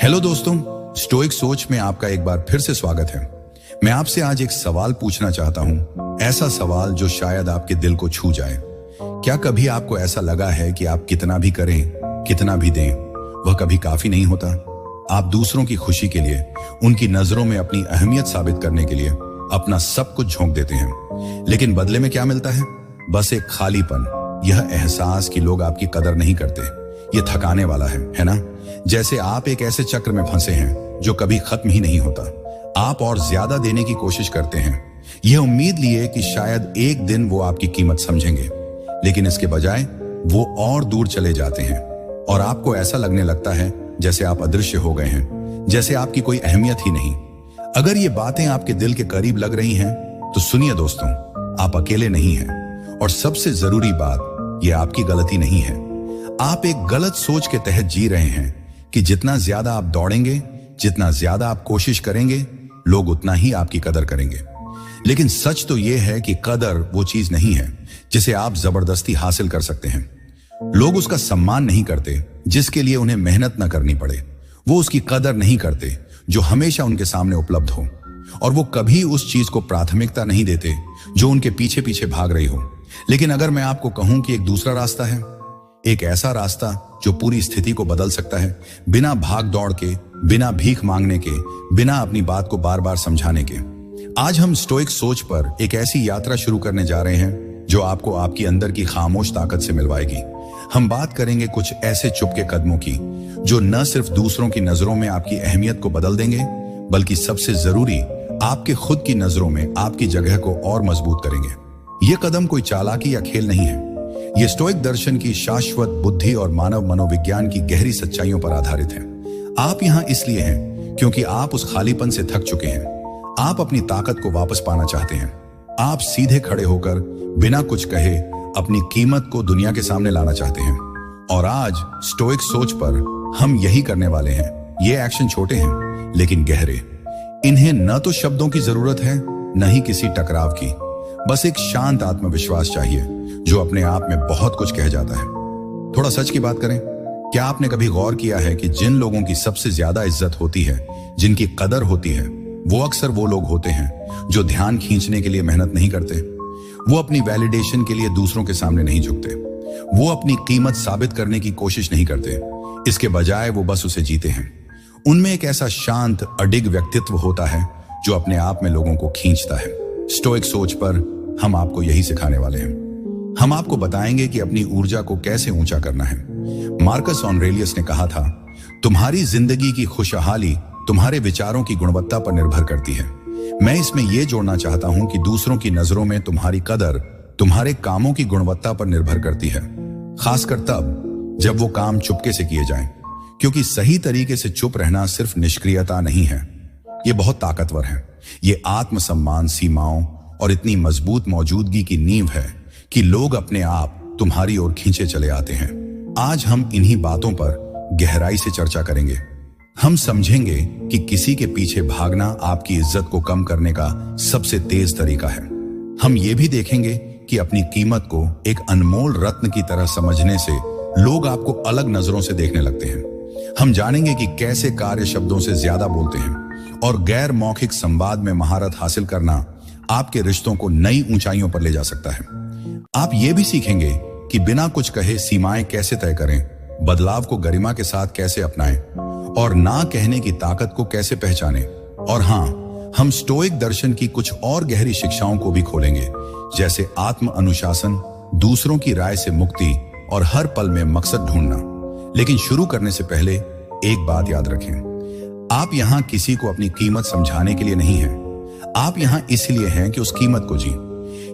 Hello दोस्तों, stoic सोच में आपका एक बार फिर से स्वागत है। मैं आपसे आज एक सवाल पूछना चाहता हूं, ऐसा सवाल जो शायद आपके दिल को छू जाए। क्या कभी आपको ऐसा लगा है कि आप कितना भी करें, कितना भी दें, वह कभी काफी नहीं होता? आप दूसरों की खुशी के लिए, उनकी नजरों में अपनी अहमियत साबित करने के लिए अपना सब कुछ झोंक देते हैं, लेकिन बदले में क्या मिलता है? बस एक खालीपन, यह एहसास कि लोग आपकी कदर नहीं करते। ये थकाने वाला है ना? जैसे आप एक ऐसे चक्र में फंसे हैं जो कभी खत्म ही नहीं होता। आप और ज्यादा देने की कोशिश करते हैं, यह उम्मीद लिए कि शायद एक दिन वो आपकी कीमत समझेंगे, लेकिन इसके बजाय वो और दूर चले जाते हैं और आपको ऐसा लगने लगता है जैसे आप अदृश्य हो गए हैं, जैसे आपकी कोई अहमियत ही नहीं। अगर ये बातें आपके दिल के करीब लग रही हैं, तो सुनिए दोस्तों, आप अकेले नहीं हैं। और सबसे जरूरी बात, ये आपकी गलती नहीं है। आप एक गलत सोच के तहत जी रहे हैं कि जितना ज्यादा आप दौड़ेंगे, जितना ज्यादा आप कोशिश करेंगे, लोग उतना ही आपकी कदर करेंगे। लेकिन सच तो यह है कि कदर वो चीज नहीं है जिसे आप जबरदस्ती हासिल कर सकते हैं। लोग उसका सम्मान नहीं करते जिसके लिए उन्हें मेहनत न करनी पड़े। वो उसकी कदर नहीं करते जो हमेशा उनके सामने उपलब्ध हो, और वो कभी उस चीज को प्राथमिकता नहीं देते जो उनके पीछे पीछे भाग रही हो। लेकिन अगर मैं आपको कहूं कि एक दूसरा रास्ता है, एक ऐसा रास्ता जो पूरी स्थिति को बदल सकता है, बिना भाग दौड़ के, बिना भीख मांगने के, बिना अपनी बात को बार बार समझाने के। आज हम स्टोइक सोच पर एक ऐसी यात्रा शुरू करने जा रहे हैं जो आपको आपकी अंदर की खामोश ताकत से मिलवाएगी। हम बात करेंगे कुछ ऐसे चुपके कदमों की जो न सिर्फ दूसरों की नजरों में आपकी अहमियत को बदल देंगे, बल्कि सबसे जरूरी, आपके खुद की नजरों में आपकी जगह को और मजबूत करेंगे। ये कदम कोई चालाकी या खेल नहीं है। ये स्टोइक दर्शन की शाश्वत बुद्धि और मानव मनोविज्ञान की गहरी सच्चाइयों पर आधारित है। आप यहाँ इसलिए हैं क्योंकि आप उस खालीपन से थक चुके हैं। आप अपनी ताकत को वापस पाना चाहते हैं। आप सीधे खड़े होकर, बिना कुछ कहे, अपनी कीमत को दुनिया के सामने लाना चाहते हैं। और आज स्टोइक सोच पर हम यही करने वाले हैं। ये एक्शन छोटे हैं लेकिन गहरे। इन्हें न तो शब्दों की जरूरत है, न ही किसी टकराव की। बस एक शांत आत्मविश्वास चाहिए जो अपने आप में बहुत कुछ कह जाता है। थोड़ा सच की बात करें, क्या आपने कभी गौर किया है कि जिन लोगों की सबसे ज्यादा इज्जत होती है, जिनकी कदर होती है, वो अक्सर वो लोग होते हैं जो ध्यान खींचने के लिए मेहनत नहीं करते। वो अपनी वैलिडेशन के लिए दूसरों के सामने नहीं झुकते। वो अपनी कीमत साबित करने की कोशिश नहीं करते। इसके बजाय वो बस उसे जीते हैं। उनमें एक ऐसा शांत, अडिग व्यक्तित्व होता है जो अपने आप में लोगों को खींचता है। स्टोइक सोच पर हम आपको यही सिखाने वाले हैं। हम आपको बताएंगे कि अपनी ऊर्जा को कैसे ऊंचा करना है। मार्कस ऑरेलियस ने कहा था, तुम्हारी जिंदगी की खुशहाली तुम्हारे विचारों की गुणवत्ता पर निर्भर करती है। मैं इसमें यह जोड़ना चाहता हूं कि दूसरों की नजरों में तुम्हारी कदर तुम्हारे कामों की गुणवत्ता पर निर्भर करती है, खासकर तब जब वो काम चुपके से किए जाएं, क्योंकि सही तरीके से चुप रहना सिर्फ निष्क्रियता नहीं है, ये बहुत ताकतवर है। ये आत्मसम्मान, सीमाओं और इतनी मजबूत मौजूदगी की नींव है कि लोग अपने आप तुम्हारी ओर खींचे चले आते हैं। आज हम इन्हीं बातों पर गहराई से चर्चा करेंगे। हम समझेंगे कि किसी के पीछे भागना आपकी इज्जत को कम करने का सबसे तेज तरीका है। हम ये भी देखेंगे कि अपनी कीमत को एक अनमोल रत्न की तरह समझने से लोग आपको अलग नजरों से देखने लगते हैं। हम जानेंगे कि कैसे कार्य शब्दों से ज्यादा बोलते हैं और गैर मौखिक संवाद में महारत हासिल करना आपके रिश्तों को नई ऊंचाइयों पर ले जा सकता है। आप ये भी सीखेंगे कि बिना कुछ कहे सीमाएं कैसे तय करें, बदलाव को गरिमा के साथ कैसे अपनाएं और ना कहने की ताकत को कैसे पहचानें। और हाँ, हम स्टोइक दर्शन की कुछ और गहरी शिक्षाओं को भी खोलेंगे, जैसे आत्म अनुशासन, दूसरों की राय से मुक्ति और हर पल में मकसद ढूंढना। लेकिन शुरू करने से पहले एक बात याद रखें, आप यहाँ किसी को अपनी कीमत समझाने के लिए नहीं हैं। आप यहाँ इसलिए हैं कि उस कीमत को जी।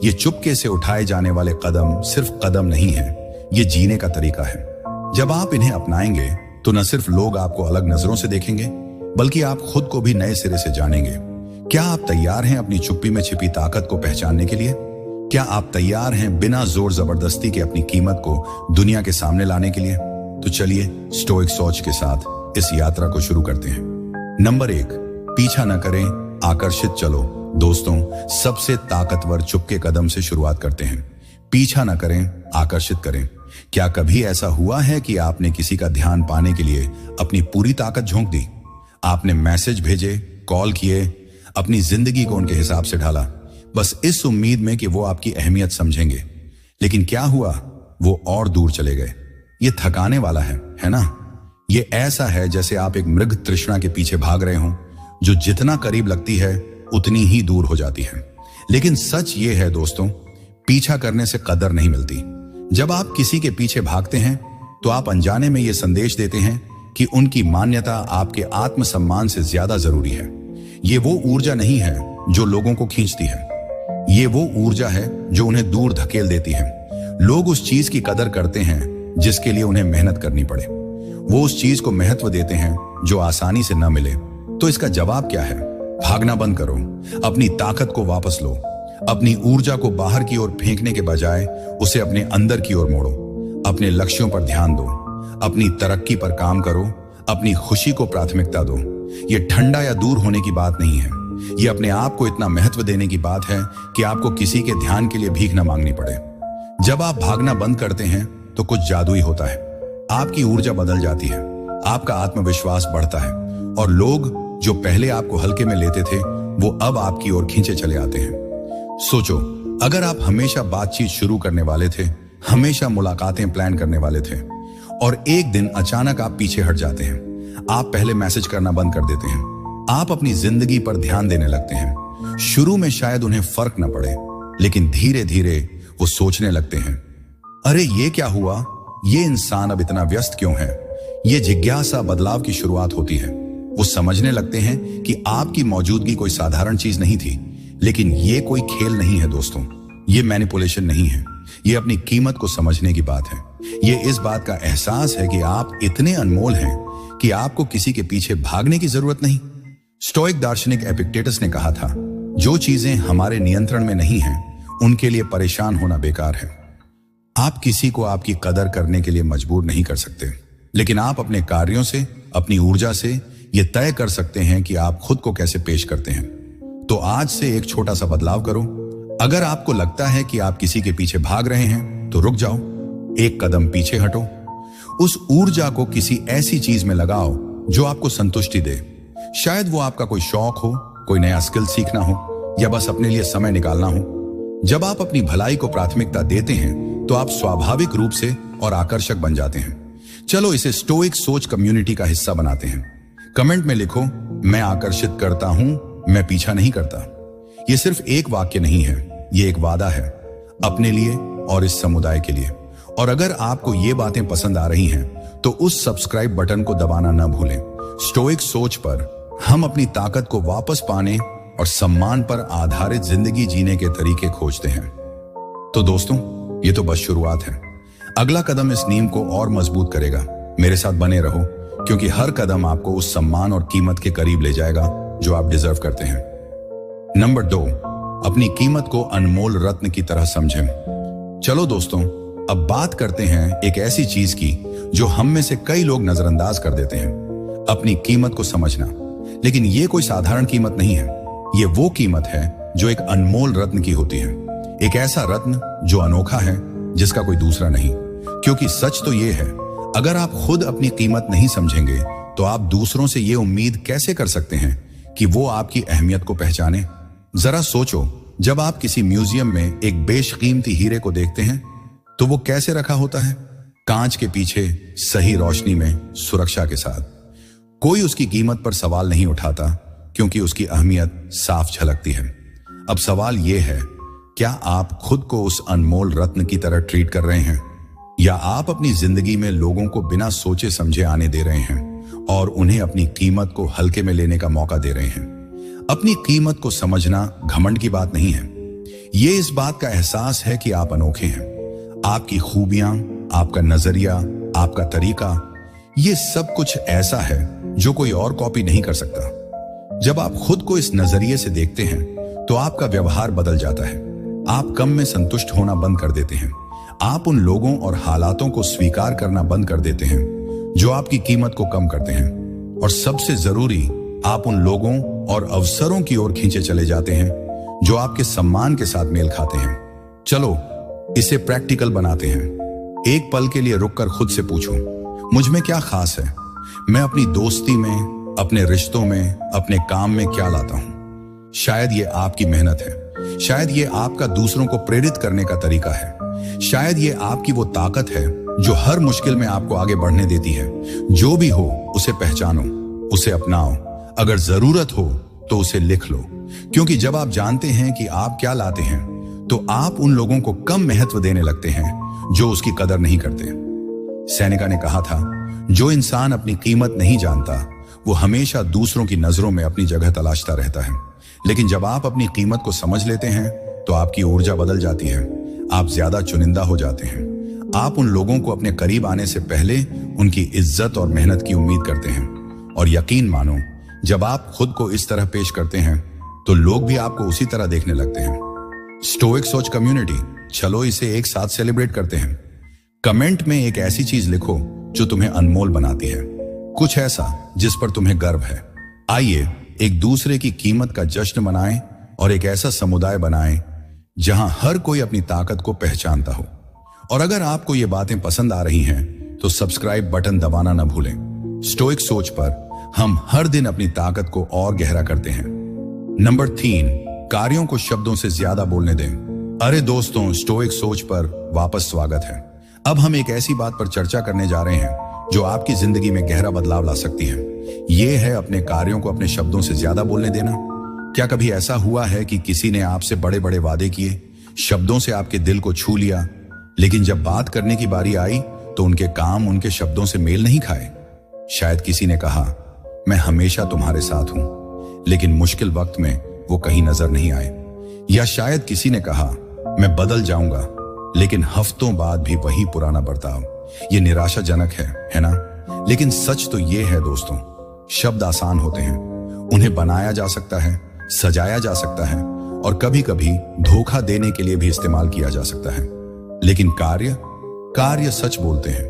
ये चुपके से उठाए जाने वाले कदम सिर्फ कदम नहीं है, ये जीने का तरीका है। जब आप इन्हें अपनाएंगे तो न सिर्फ लोग आपको अलग नजरों से देखेंगे, बल्कि आप खुद को भी नए सिरे से जानेंगे। क्या आप तैयार हैं अपनी चुप्पी में छिपी ताकत को पहचानने के लिए? क्या आप तैयार हैं बिना जोर जबरदस्ती के अपनी कीमत को दुनिया के सामने लाने के लिए? तो चलिए स्टोइक सोच के साथ इस यात्रा को शुरू करते हैं। नंबर 1, पीछा न करें, आकर्षित चलो। दोस्तों, सबसे ताकतवर चुपके कदम से शुरुआत करते हैं। पीछा न करें, आकर्षित करें। क्या कभी ऐसा हुआ है कि आपने किसी का ध्यान पाने के लिए अपनी पूरी ताकत झोंक दी? आपने मैसेज भेजे, कॉल किए, अपनी जिंदगी को उनके हिसाब से ढाला, बस इस उम्मीद में कि वो आपकी अहमियत समझेंगे। लेकिन क्या हुआ? वो और दूर चले गए। ये थकाने वाला है ना? ये ऐसा है जैसे आप एक मृग तृष्णा के पीछे भाग रहे हो, जो जितना करीब लगती है उतनी ही दूर हो जाती है। लेकिन सच ये है दोस्तों, पीछा करने से कदर नहीं मिलती। जब आप किसी के पीछे भागते हैं तो आप अनजाने में ये संदेश देते हैं कि उनकी मान्यता आपके आत्मसम्मान से ज्यादा जरूरी है। ये वो ऊर्जा नहीं है जो लोगों को खींचती है, ये वो ऊर्जा है जो उन्हें दूर धकेल देती है। लोग उस चीज की कदर करते हैं जिसके लिए उन्हें मेहनत करनी पड़े। वो उस चीज को महत्व देते हैं जो आसानी से न मिले। तो इसका जवाब क्या है? भागना बंद करो, अपनी ताकत को वापस लो। अपनी ऊर्जा को बाहर की ओर फेंकने के बजाय उसे अपने अंदर की ओर मोड़ो। अपने लक्ष्यों पर ध्यान दो, अपनी तरक्की पर काम करो, अपनी खुशी को प्राथमिकता दो। ये ठंडा या दूर होने की बात नहीं है, ये अपने आप को इतना महत्व देने की बात है कि आपको किसी के ध्यान के लिए भीख न मांगनी पड़े। जब आप भागना बंद करते हैं तो कुछ जादुई होता है। आपकी ऊर्जा बदल जाती है, आपका आत्मविश्वास बढ़ता है और लोग जो पहले आपको हल्के में लेते थे वो अब आपकी ओर खींचे चले आते हैं। सोचो, अगर आप हमेशा बातचीत शुरू करने वाले थे, हमेशा मुलाकातें प्लान करने वाले थे और एक दिन अचानक आप पीछे हट जाते हैं, आप पहले मैसेज करना बंद कर देते हैं, आप अपनी जिंदगी पर ध्यान देने लगते हैं। शुरू में शायद उन्हें फर्क न पड़े, लेकिन धीरे धीरे वो सोचने लगते हैं, अरे ये क्या हुआ, ये इंसान अब इतना व्यस्त क्यों है। ये जिज्ञासा बदलाव की शुरुआत होती है। वो समझने लगते हैं कि आपकी मौजूदगी कोई साधारण चीज नहीं थी। लेकिन ये कोई खेल नहीं है दोस्तों, ये मैनिपुलेशन नहीं है, ये अपनी कीमत को समझने की बात है। ये इस बात का एहसास है कि आप इतने अनमोल हैं कि आपको किसी के पीछे भागने की जरूरत नहीं। स्टोइक दार्शनिक एपिक्टेटस ने कहा था, जो चीजें हमारे नियंत्रण में नहीं हैं, उनके लिए परेशान होना बेकार है। आप किसी को आपकी कदर करने के लिए मजबूर नहीं कर सकते, लेकिन आप अपने कार्यों से, अपनी ऊर्जा से ये तय कर सकते हैं कि आप खुद को कैसे पेश करते हैं। तो आज से एक छोटा सा बदलाव करो। अगर आपको लगता है कि आप किसी के पीछे भाग रहे हैं तो रुक जाओ, एक कदम पीछे हटो। उस ऊर्जा को किसी ऐसी चीज में लगाओ जो आपको संतुष्टि दे। शायद वो आपका कोई शौक हो, कोई नया स्किल सीखना हो, या बस अपने लिए समय निकालना हो। जब आप अपनी भलाई को प्राथमिकता देते हैं तो आप स्वाभाविक रूप से और आकर्षक बन जाते हैं। चलो इसे स्टोइक सोच कम्युनिटी का हिस्सा बनाते हैं। कमेंट में लिखो, मैं आकर्षित करता हूं, मैं पीछा नहीं करता। यह सिर्फ एक वाक्य नहीं है, ये एक वादा है अपने लिए और इस समुदाय के लिए। और अगर आपको ये बातें पसंद आ रही हैं तो उस सब्सक्राइब बटन को दबाना न भूलें। स्टोइक सोच पर हम अपनी ताकत को वापस पाने और सम्मान पर आधारित जिंदगी जीने के तरीके खोजते हैं। तो दोस्तों, ये तो बस शुरुआत है। अगला कदम इस नींव को और मजबूत करेगा। मेरे साथ बने रहो, क्योंकि हर कदम आपको उस सम्मान और कीमत के करीब ले जाएगा जो आप डिजर्व करते हैं। नंबर 2, अपनी कीमत को अनमोल रत्न की तरह समझें। चलो दोस्तों, अब बात करते हैं एक ऐसी चीज की जो हम में से कई लोग नजरअंदाज कर देते हैं, अपनी कीमत को समझना। लेकिन ये कोई साधारण कीमत नहीं है, ये वो कीमत है जो एक अनमोल रत्न की होती है। एक ऐसा रत्न जो अनोखा है, जिसका कोई दूसरा नहीं। क्योंकि सच तो ये है, अगर आप खुद अपनी कीमत नहीं समझेंगे तो आप दूसरों से ये उम्मीद कैसे कर सकते हैं कि वो आपकी अहमियत को पहचाने। जरा सोचो, जब आप किसी म्यूजियम में एक बेशकीमती हीरे को देखते हैं तो वो कैसे रखा होता है? कांच के पीछे, सही रोशनी में, सुरक्षा के साथ। कोई उसकी कीमत पर सवाल नहीं उठाता, क्योंकि उसकी अहमियत साफ झलकती है। अब सवाल यह है, क्या आप खुद को उस अनमोल रत्न की तरह ट्रीट कर रहे हैं, या आप अपनी जिंदगी में लोगों को बिना सोचे समझे आने दे रहे हैं और उन्हें अपनी कीमत को हल्के में लेने का मौका दे रहे हैं? अपनी कीमत को समझना घमंड की बात नहीं है, ये इस बात का एहसास है कि आप अनोखे हैं। आपकी खूबियां, आपका नजरिया, आपका तरीका, ये सब कुछ ऐसा है जो कोई और कॉपी नहीं कर सकता। जब आप खुद को इस नजरिए से देखते हैं तो आपका व्यवहार बदल जाता है। आप कम में संतुष्ट होना बंद कर देते हैं। आप उन लोगों और हालातों को स्वीकार करना बंद कर देते हैं जो आपकी कीमत को कम करते हैं। और सबसे जरूरी, आप उन लोगों और अवसरों की ओर खींचे चले जाते हैं जो आपके सम्मान के साथ मेल खाते हैं। चलो इसे प्रैक्टिकल बनाते हैं। एक पल के लिए रुककर खुद से पूछो, मुझ में क्या खास है? मैं अपनी दोस्ती में, अपने रिश्तों में, अपने काम में क्या लाता हूं? शायद ये आपकी मेहनत है, शायद ये आपका दूसरों को प्रेरित करने का तरीका है, शायद ये आपकी वो ताकत है जो हर मुश्किल में आपको आगे बढ़ने देती है। जो भी हो उसे पहचानो, उसे अपनाओ, अगर जरूरत हो तो उसे लिख लो, क्योंकि जब आप जानते हैं कि आप क्या लाते हैं तो आप उन लोगों को कम महत्व देने लगते हैं जो उसकी कदर नहीं करते। सेनेका ने कहा था, जो इंसान अपनी कीमत नहीं जानता वो हमेशा दूसरों की नजरों में अपनी जगह तलाशता रहता है, लेकिन जब आप अपनी कीमत को समझ लेते हैं तो आपकी ऊर्जा बदल जाती है, आप ज्यादा चुनिंदा हो जाते हैं। आप उन लोगों को अपने करीब आने से पहले उनकी इज्जत और मेहनत की उम्मीद करते हैं, और यकीन मानो जब आप खुद को इस तरह पेश करते हैं तो लोग भी आपको उसी तरह देखने लगते हैं। स्टोइक सोच कम्युनिटी, चलो इसे एक साथ सेलिब्रेट करते हैं। कमेंट में एक ऐसी चीज लिखो जो तुम्हें अनमोल बनाती है, कुछ ऐसा जिस पर तुम्हें गर्व है। आइए एक दूसरे की कीमत का जश्न मनाएं और एक ऐसा समुदाय बनाएं जहां हर कोई अपनी ताकत को पहचानता हो। और अगर आपको ये बातें पसंद आ रही हैं तो सब्सक्राइब बटन दबाना न भूलें। स्टोइक सोच पर हम हर दिन अपनी ताकत को और गहरा करते हैं। नंबर 3, कार्यों को शब्दों से ज्यादा बोलने दें। अरे दोस्तों, स्टोइक सोच पर वापस स्वागत है। अब हम एक ऐसी बात पर चर्चा करने जा रहे हैं जो आपकी जिंदगी में गहरा बदलाव ला सकती है। यह है अपने कार्यों को अपने शब्दों से ज्यादा बोलने देना। क्या कभी ऐसा हुआ है कि किसी ने आपसे बड़े बड़े वादे किए, शब्दों से आपके दिल को छू लिया, लेकिन जब बात करने की बारी आई तो उनके काम उनके शब्दों से मेल नहीं खाए? शायद किसी ने कहा, मैं हमेशा तुम्हारे साथ हूं, लेकिन मुश्किल वक्त में वो कहीं नजर नहीं आए। या शायद किसी ने कहा, मैं बदल जाऊंगा, लेकिन हफ्तों बाद भी वही पुराना बर्ताव। ये निराशाजनक है ना? लेकिन सच तो ये है दोस्तों, शब्द आसान होते हैं, उन्हें बनाया जा सकता है, सजाया जा सकता है और कभी कभी धोखा देने के लिए भी इस्तेमाल किया जा सकता है। लेकिन कार्य सच बोलते हैं।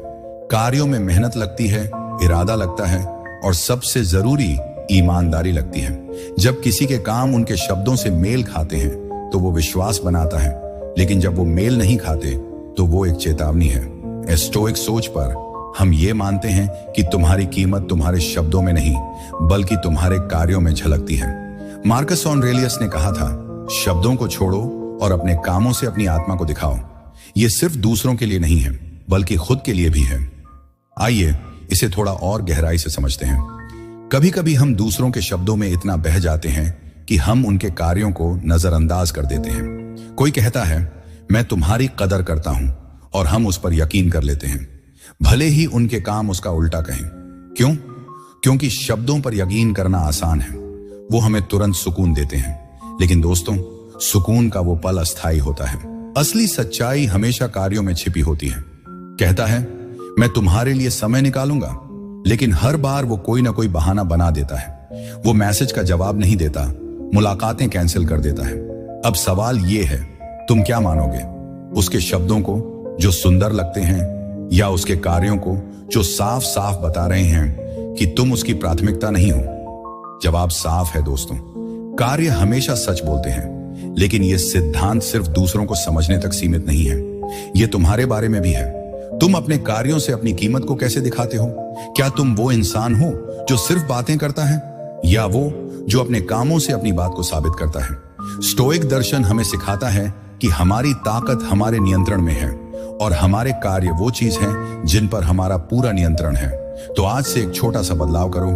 कार्यों में मेहनत लगती है, इरादा लगता है और सबसे जरूरी ईमानदारी लगती है। जब किसी के काम उनके शब्दों से मेल खाते हैं तो वो विश्वास बनाता है, लेकिन जब वो मेल नहीं खाते तो वो एक चेतावनी है। स्टोइक सोच पर हम ये मानते हैं कि तुम्हारी कीमत तुम्हारे शब्दों में नहीं बल्कि तुम्हारे कार्यों में झलकती है। मार्कस ऑरेलियस ने कहा था, शब्दों को छोड़ो और अपने कामों से अपनी आत्मा को दिखाओ। ये सिर्फ दूसरों के लिए नहीं है बल्कि खुद के लिए भी है। आइए इसे थोड़ा और गहराई से समझते हैं। कभी कभी हम दूसरों के शब्दों में इतना बह जाते हैं कि हम उनके कार्यों को नजरअंदाज कर देते हैं। कोई कहता है, मैं तुम्हारी कदर करता हूं, और हम उस पर यकीन कर लेते हैं, भले ही उनके काम उसका उल्टा कहें। क्यों? क्योंकि शब्दों पर यकीन करना आसान है, वो हमें तुरंत सुकून देते हैं, लेकिन दोस्तों सुकून का वो पल अस्थायी होता है। असली सच्चाई हमेशा कार्यों में छिपी होती है। कहता है, मैं तुम्हारे लिए समय निकालूंगा, लेकिन हर बार वो कोई ना कोई बहाना बना देता है। वो मैसेज का जवाब नहीं देता, मुलाकातें कैंसिल कर देता है। अब सवाल ये है, तुम क्या मानोगे? उसके शब्दों को जो सुंदर लगते हैं या उसके कार्यों को जो साफ साफ बता रहे हैं कि तुम उसकी प्राथमिकता नहीं हो? जवाब साफ है दोस्तों, कार्य हमेशा सच बोलते हैं, लेकिन यह सिद्धांत सिर्फ दूसरों को समझने तक सीमित नहीं है, यह तुम्हारे बारे में भी है। तुम अपने कार्यों से अपनी कीमत को कैसे दिखाते हो? क्या तुम वो इंसान हो जो सिर्फ बातें करता है, या वो जो अपने कामों से अपनी बात को साबित करता है? स्टोइक दर्शन हमें सिखाता है कि हमारी ताकत हमारे नियंत्रण में है और हमारे कार्य वो चीज हैं जिन पर हमारा पूरा नियंत्रण है। तो आज से एक छोटा सा बदलाव करो।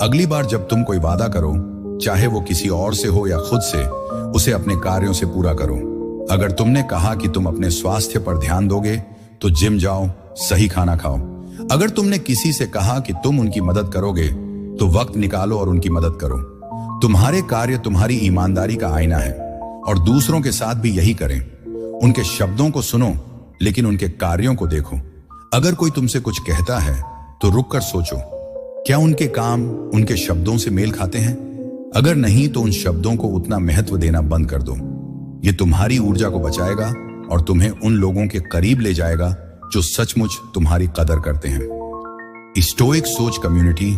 अगली बार जब तुम कोई वादा करो, चाहे वो किसी और से हो या खुद से, उसे अपने कार्यों से पूरा करो। अगर तुमने कहा कि तुम अपने स्वास्थ्य पर ध्यान दोगे तो जिम जाओ, सही खाना खाओ। अगर तुमने किसी से कहा कि तुम उनकी मदद करोगे तो वक्त निकालो और उनकी मदद करो। तुम्हारे कार्य तुम्हारी ईमानदारी का आईना है और दूसरों के साथ भी यही करें। उनके शब्दों को सुनो लेकिन उनके कार्यों को देखो। अगर कोई तुमसे कुछ कहता है तो रुक कर सोचो, क्या उनके काम उनके शब्दों से मेल खाते हैं? अगर नहीं तो उन शब्दों को उतना महत्व देना बंद कर दो। ये तुम्हारी ऊर्जा को बचाएगा और तुम्हें उन लोगों के करीब ले जाएगा जो सचमुच तुम्हारी कदर करते हैं। स्टोइक सोच कम्युनिटी,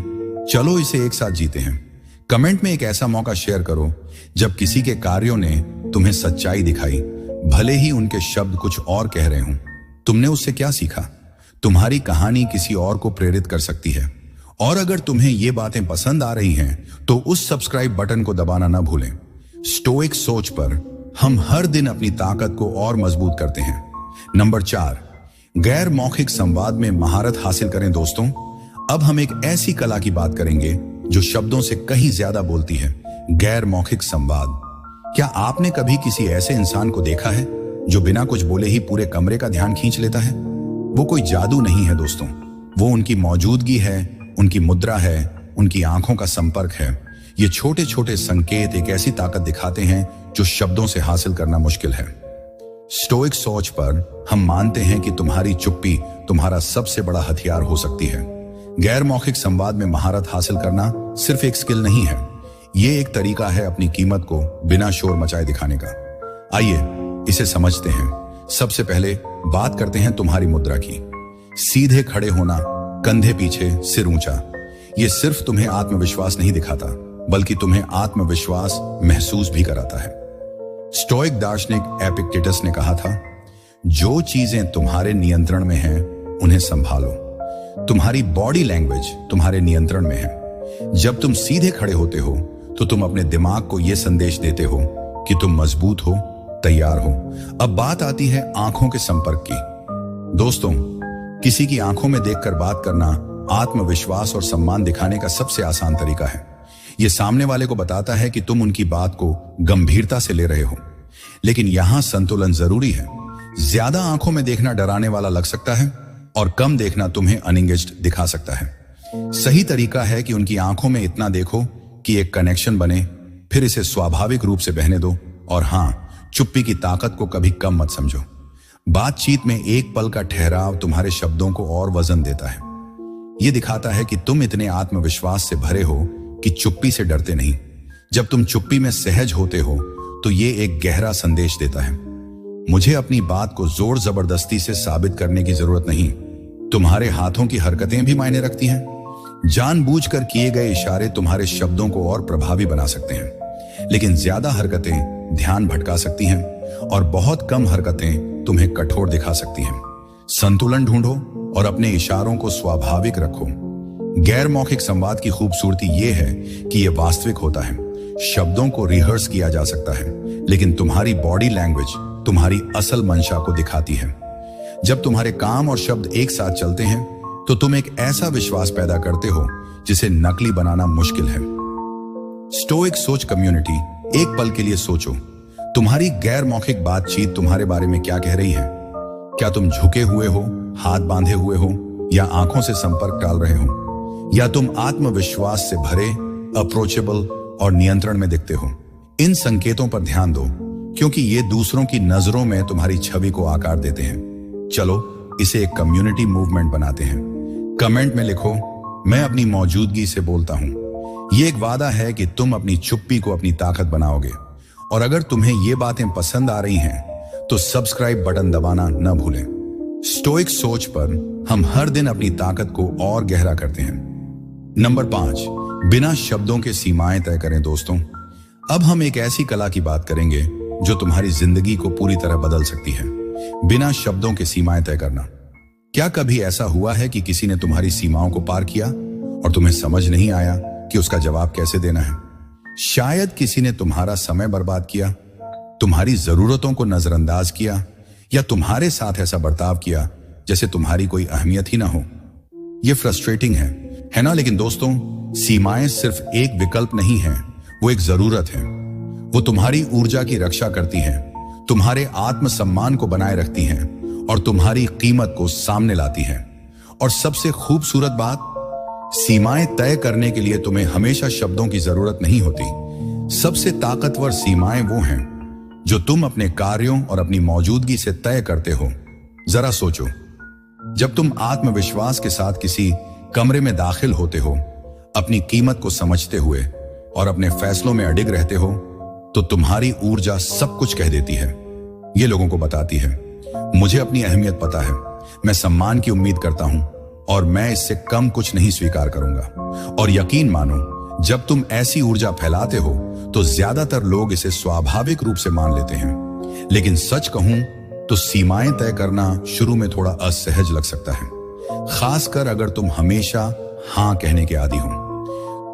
चलो इसे एक साथ जीते हैं। कमेंट में एक ऐसा मौका शेयर करो जब किसी के कार्यों ने तुम्हें सच्चाई दिखाई, भले ही उनके शब्द कुछ और कह रहे हों। तुमने उससे क्या सीखा? तुम्हारी कहानी किसी और को प्रेरित कर सकती है और अगर तुम्हें ये बातें पसंद आ रही हैं तो उस सब्सक्राइब बटन को दबाना ना भूलें। स्टोइक सोच पर हम हर दिन अपनी ताकत को और मजबूत करते हैं। नंबर 4, गैर मौखिक संवाद में महारत हासिल करें। दोस्तों, अब हम एक ऐसी कला की बात करेंगे जो शब्दों से कहीं ज्यादा बोलती है, गैर मौखिक संवाद। क्या आपने कभी किसी ऐसे इंसान को देखा है जो बिना कुछ बोले ही पूरे कमरे का ध्यान खींच लेता है? वो कोई जादू नहीं है दोस्तों, वो उनकी मौजूदगी है, उनकी मुद्रा है, उनकी आंखों का संपर्क है। ये छोटे छोटे संकेत एक ऐसी ताकत दिखाते हैं जो शब्दों से हासिल करना मुश्किल है। स्टोइक सोच पर हम मानते हैं कि तुम्हारी चुप्पी तुम्हारा सबसे बड़ा हथियार हो सकती है। गैर मौखिक संवाद में महारत हासिल करना सिर्फ एक स्किल नहीं है, ये एक तरीका है अपनी कीमत को बिना शोर मचाए दिखाने का। आइए इसे समझते हैं। सबसे पहले बात करते हैं तुम्हारी मुद्रा की। सीधे खड़े होना, कंधे पीछे, सिर ऊंचा, ये सिर्फ तुम्हें आत्मविश्वास नहीं दिखाता बल्कि तुम्हें आत्मविश्वास महसूस भी कराता है। स्टोइक दार्शनिक एपिक्टेटस ने कहा था, जो चीजें तुम्हारे नियंत्रण में हैं उन्हें संभालो। तुम्हारी बॉडी लैंग्वेज तुम्हारे नियंत्रण में है। जब तुम सीधे खड़े होते हो तो तुम अपने दिमाग को यह संदेश देते हो कि तुम मजबूत हो, तैयार हो। अब बात आती है आंखों के संपर्क की। दोस्तों, किसी की आंखों में देखकर बात करना आत्मविश्वास और सम्मान दिखाने का सबसे आसान तरीका है। यह सामने वाले को बताता है कि तुम उनकी बात को गंभीरता से ले रहे हो। लेकिन यहां संतुलन जरूरी है। ज्यादा आंखों में देखना डराने वाला लग सकता है और कम देखना तुम्हें अनएंगेज्ड दिखा सकता है। सही तरीका है कि उनकी आंखों में इतना देखो कि एक कनेक्शन बने, फिर इसे स्वाभाविक रूप से बहने दो। और हां, चुप्पी की ताकत को कभी कम मत समझो। बातचीत में एक पल का ठहराव तुम्हारे शब्दों को और वजन देता है। यह दिखाता है कि तुम इतने आत्मविश्वास से भरे हो कि चुप्पी से डरते नहीं। जब तुम चुप्पी में सहज होते हो तो यह एक गहरा संदेश देता है, मुझे अपनी बात को जोर जबरदस्ती से साबित करने की जरूरत नहीं। तुम्हारे हाथों की हरकतें भी मायने रखती हैं। जानबूझकर किए गए इशारे तुम्हारे शब्दों को और प्रभावी बना सकते हैं, लेकिन ज्यादा हरकतें ध्यान भटका सकती हैं और बहुत कम हरकतें तुम्हें कठोर दिखा सकती हैं। संतुलन ढूंढो और अपने इशारों को स्वाभाविक रखो। गैर मौखिक संवाद की खूबसूरती यह है कि यह वास्तविक होता है। शब्दों को रिहर्स किया जा सकता है, लेकिन तुम्हारी बॉडी लैंग्वेज तुम्हारी असल मंशा को दिखाती है। जब तुम्हारे काम और शब्द एक साथ चलते हैं तो तुम एक ऐसा विश्वास पैदा करते हो जिसे नकली बनाना मुश्किल है। स्टोइक सोच कम्युनिटी, एक पल के लिए सोचो, तुम्हारी गैर मौखिक बातचीत तुम्हारे बारे में क्या कह रही है? क्या तुम झुके हुए हो, हाथ बांधे हुए हो, या आंखों से संपर्क टाल रहे हो? या तुम आत्मविश्वास से भरे, अप्रोचेबल और नियंत्रण में दिखते हो? इन संकेतों पर ध्यान दो, क्योंकि ये दूसरों की नजरों में तुम्हारी छवि को आकार देते हैं। चलो इसे एक कम्युनिटी मूवमेंट बनाते हैं। कमेंट में लिखो, मैं अपनी मौजूदगी से बोलता हूं। ये एक वादा है कि तुम अपनी चुप्पी को अपनी ताकत बनाओगे। और अगर तुम्हें ये बातें पसंद आ रही हैं तो सब्सक्राइब बटन दबाना न भूलें। स्टोइक सोच पर हम हर दिन अपनी ताकत को और गहरा करते हैं। नंबर 5, बिना शब्दों के सीमाएं तय करें। दोस्तों, अब हम एक ऐसी कला की बात करेंगे जो तुम्हारी जिंदगी को पूरी तरह बदल सकती है। बिना शब्दों के सीमाएं तय करना। क्या कभी ऐसा हुआ है कि किसी ने तुम्हारी सीमाओं को पार किया और तुम्हें समझ नहीं आया कि उसका जवाब कैसे देना है? शायद किसी ने तुम्हारा समय बर्बाद किया, तुम्हारी जरूरतों को नजरअंदाज किया, या तुम्हारे साथ ऐसा बर्ताव किया जैसे तुम्हारी कोई अहमियत ही ना हो। यह फ्रस्ट्रेटिंग है ना? लेकिन दोस्तों, सीमाएं सिर्फ एक विकल्प नहीं है, वो एक जरूरत है। वो तुम्हारी ऊर्जा की रक्षा करती हैं, तुम्हारे आत्मसम्मान को बनाए रखती हैं और तुम्हारी कीमत को सामने लाती हैं। और सबसे खूबसूरत बात, सीमाएं तय करने के लिए तुम्हें हमेशा शब्दों की जरूरत नहीं होती। सबसे ताकतवर सीमाएं वो हैं जो तुम अपने कार्यों और अपनी मौजूदगी से तय करते हो। जरा सोचो, जब तुम आत्मविश्वास के साथ किसी कमरे में दाखिल होते हो, अपनी कीमत को समझते हुए और अपने फैसलों में अडिग रहते हो, तो तुम्हारी ऊर्जा सब कुछ कह देती है। ये लोगों को बताती है, मुझे अपनी अहमियत पता है, मैं सम्मान की उम्मीद करता हूं और मैं इससे कम कुछ नहीं स्वीकार करूंगा। और यकीन मानो, जब तुम ऐसी ऊर्जा फैलाते हो तो ज्यादातर लोग इसे स्वाभाविक रूप से मान लेते हैं। लेकिन सच कहूं तो सीमाएं तय करना शुरू में थोड़ा असहज लग सकता है, खासकर अगर तुम हमेशा हाँ कहने के आदी हो।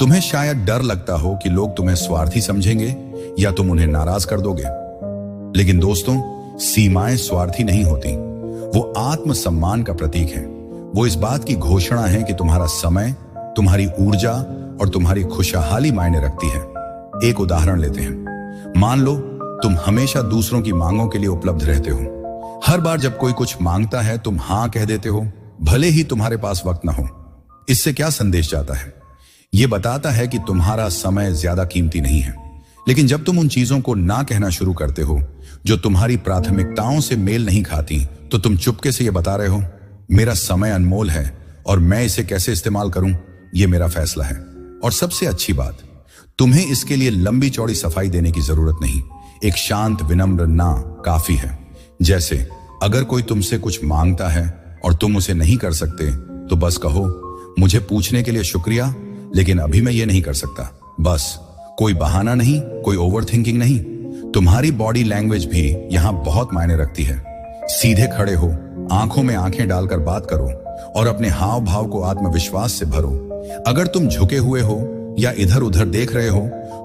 तुम्हें शायद डर लगता हो कि लोग तुम्हें स्वार्थी समझेंगे या तुम उन्हें नाराज कर दोगे। लेकिन दोस्तों, सीमाएं स्वार्थी नहीं होती, वो आत्मसम्मान का प्रतीक है। वो इस बात की घोषणा है कि तुम्हारा समय, तुम्हारी ऊर्जा और तुम्हारी खुशहाली मायने रखती है। एक उदाहरण लेते हैं। मान लो तुम हमेशा दूसरों की मांगों के लिए उपलब्ध रहते हो। हर बार जब कोई कुछ मांगता है तुम हाँ कह देते हो, भले ही तुम्हारे पास वक्त ना हो। इससे क्या संदेश जाता है? यह बताता है कि तुम्हारा समय ज्यादा कीमती नहीं है। लेकिन जब तुम उन चीजों को ना कहना शुरू करते हो जो तुम्हारी प्राथमिकताओं से मेल नहीं खाती, तो तुम चुपके से यह बता रहे हो, मेरा समय अनमोल है और मैं इसे कैसे इस्तेमाल करूं, यह मेरा फैसला है। और सबसे अच्छी बात, तुम्हें इसके लिए लंबी चौड़ी सफाई देने की जरूरत नहीं। एक शांत विनम्र ना काफी है। जैसे अगर कोई तुमसे कुछ मांगता है और तुम उसे नहीं कर सकते, तो बस कहो, मुझे पूछने के लिए शुक्रिया, लेकिन अभी मैं ये नहीं कर सकता। बस, कोई बहाना नहीं, कोई ओवर थिंकिंग नहीं। तुम्हारी बॉडी लैंग्वेज भी यहां बहुत मायने रखती है। सीधे खड़े हो, आंखों में आंखें डालकर बात करो और अपने हाव भाव को आत्मविश्वास से भरो। अगर तुम झुके हुए हो या इधर उधर देख रहे हो,